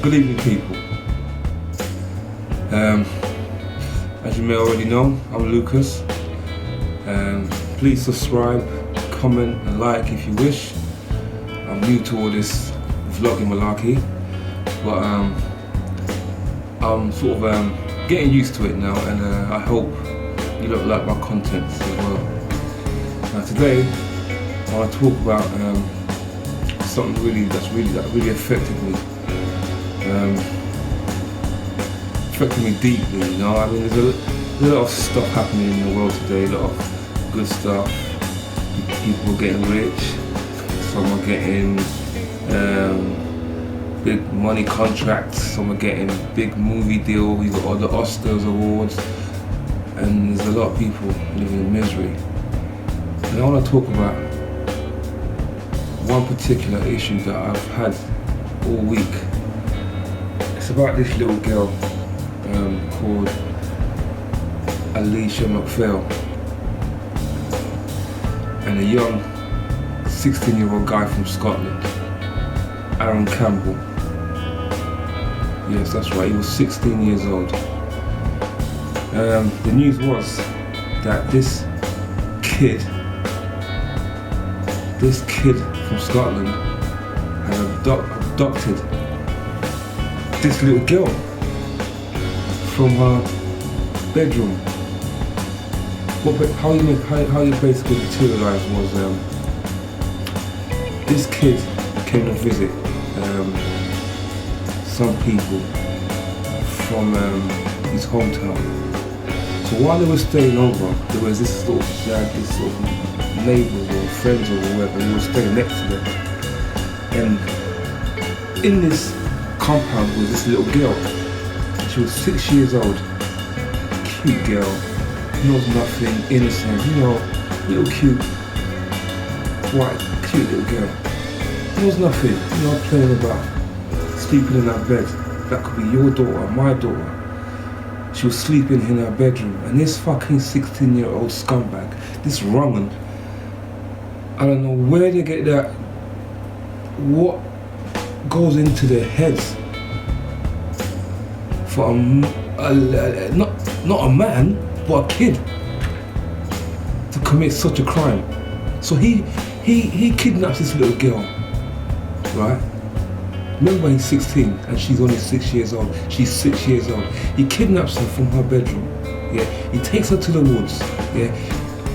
Good evening, people. As you may already know, I'm Lucas. Please subscribe, comment and like if you wish. I'm new to all this vlogging malarkey, but I'm sort of getting used to it now, and I hope you look like my content as well. Now today I want to talk about something that really affected me. Affected me deeply, you know. I mean, there's a lot of stuff happening in the world today, a lot of good stuff. People are getting rich, some are getting big money contracts, some are getting big movie deals, you've got all the Oscars awards, and there's a lot of people living in misery. And I want to talk about one particular issue that I've had all week. It's about this little girl called Alicia McPhail and a young 16-year-old guy from Scotland, Aaron Campbell. Yes, that's right, he was 16 years old. The news was that this kid from Scotland had abducted this little girl from her bedroom. How you basically materialised was this kid came to visit some people from his hometown. So while they were staying over, there was this sort of neighbours or friends or whoever who were staying next to them. And in this compound was this little girl. She was 6 years old, cute girl, knows nothing, innocent, you know, little cute, white, cute little girl. Knows nothing, you know, playing about, sleeping in her bed. That could be your daughter, my daughter. She was sleeping in her bedroom, and this fucking 16-year-old scumbag, this wrong'un, I don't know where they get that, what goes into their heads for not a man, but a kid to commit such a crime. So he kidnaps this little girl, right? Remember, he's 16 and she's only 6 years old. She's 6 years old. He kidnaps her from her bedroom. Yeah, he takes her to the woods. Yeah,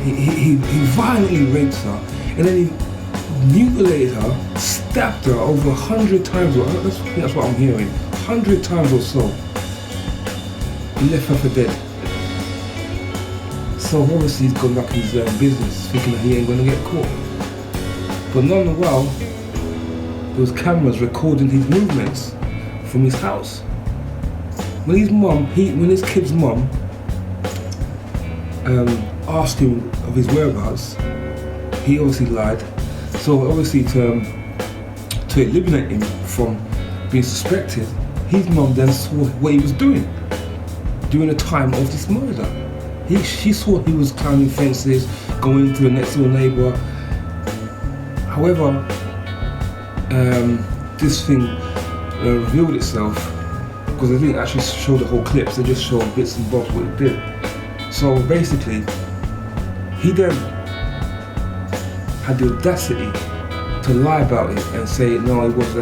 he violently rapes her, and then he mutilated her, stabbed her over 100 times. I think that's what I'm hearing. 100 times or so. He left her for dead. So obviously he's gone back to his business, thinking that he ain't gonna get caught. But none the while, there was cameras recording his movements from his house. When his kid's mum asked him of his whereabouts, he obviously lied. So obviously to eliminate him from being suspected, his mum then saw what he was doing during the time of this murder. She saw he was climbing fences, going to the next door neighbour. However, this thing revealed itself because they didn't actually show the whole clips, they just showed bits and bobs what it did. So basically, he then had the audacity to lie about it and say, no, it was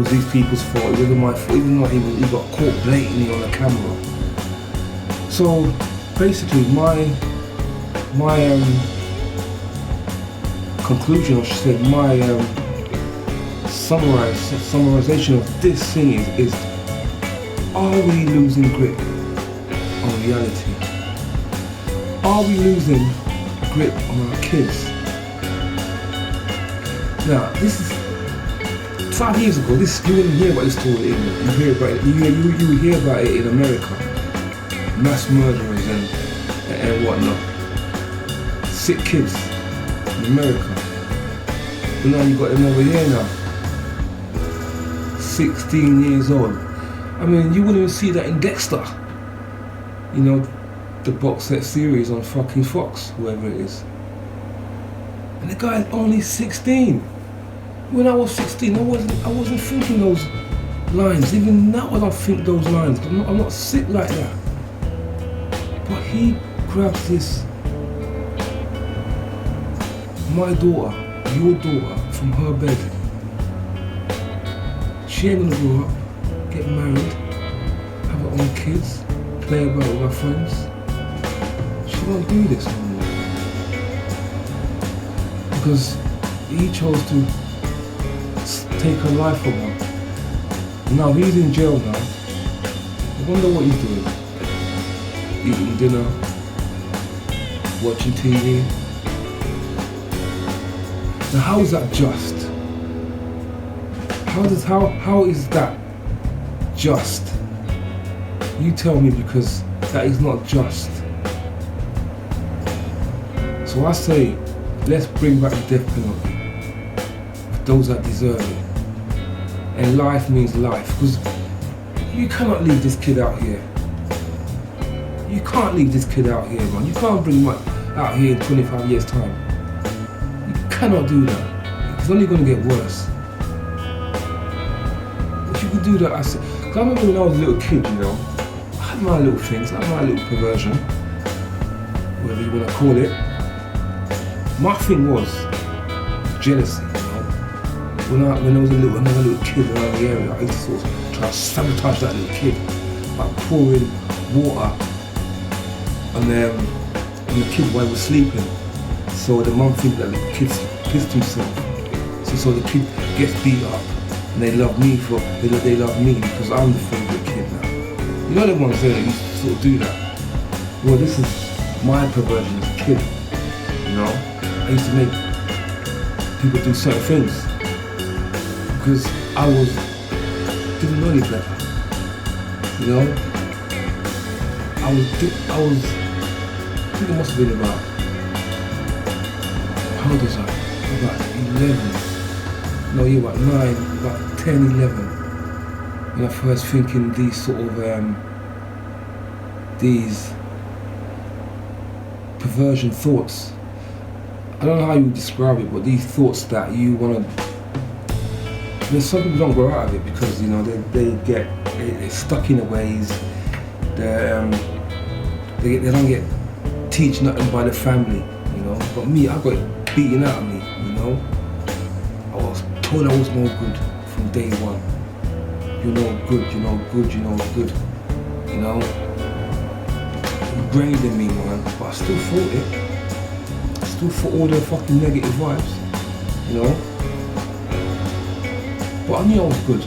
these people's fault, it wasn't my fault, even though he got caught blatantly on the camera. So basically, my conclusion, or she said, my summarization of this thing is, are we losing grip on reality? Are we losing grip on our kids? Now, this is 5 years ago. You didn't hear about this story in England. You hear about it in America. Mass murderers and whatnot. Sick kids in America. But now you got them over here now. 16 years old. I mean, you wouldn't even see that in Dexter. You know, the box set series on fucking Fox, whoever it is. And the guy's only 16. When I was 16, I wasn't thinking those lines. Even now I don't think those lines. I'm not sick like that. But he grabs this, my daughter, your daughter, from her bed. She ain't gonna grow up, get married, have her own kids, play about with her friends. She won't do this no more. Because he chose to take her life from her. Now he's in jail now. I wonder what he's doing. Eating dinner, watching TV. Now how is that just? How is that just? You tell me, because that is not just. So I say, let's bring back the death penalty for those that deserve it. And life means life, because you cannot leave this kid out here. You can't leave this kid out here, man. You can't bring him out here in 25 years' time. You cannot do that. It's only going to get worse. If you could do that, I said, because I remember when I was a little kid, you know, I had my little things, I had my little perversion, whatever you want to call it. My thing was jealousy, you know. When I was another little kid around the area, I used to sort of try to sabotage that little kid by pouring water on the kid while he was sleeping. So the mum thinks that the kid pissed himself. So the kid gets beat up, and they love me because I'm the favourite kid now. You know the ones there that used to sort of do that. Well, this is my perversion as a kid. You know, I used to make people do certain things because I didn't know any better. You know, I think it must have been about, how old was I? About 11. No, you're about 9, about 10, 11. When I first thinking these sort of, these perversion thoughts. I don't know how you would describe it, but these thoughts that you want to, I mean, some people don't grow out of it because, you know, they're stuck in their ways. They don't get teach nothing by the family, you know. But me, I got it beaten out of me, you know. I was told I was no good from day one. You're no good, you're no good, you're no good, you know. Ingrained in me, man. But I still fought it. I still fought all the fucking negative vibes, you know. But I knew I was good.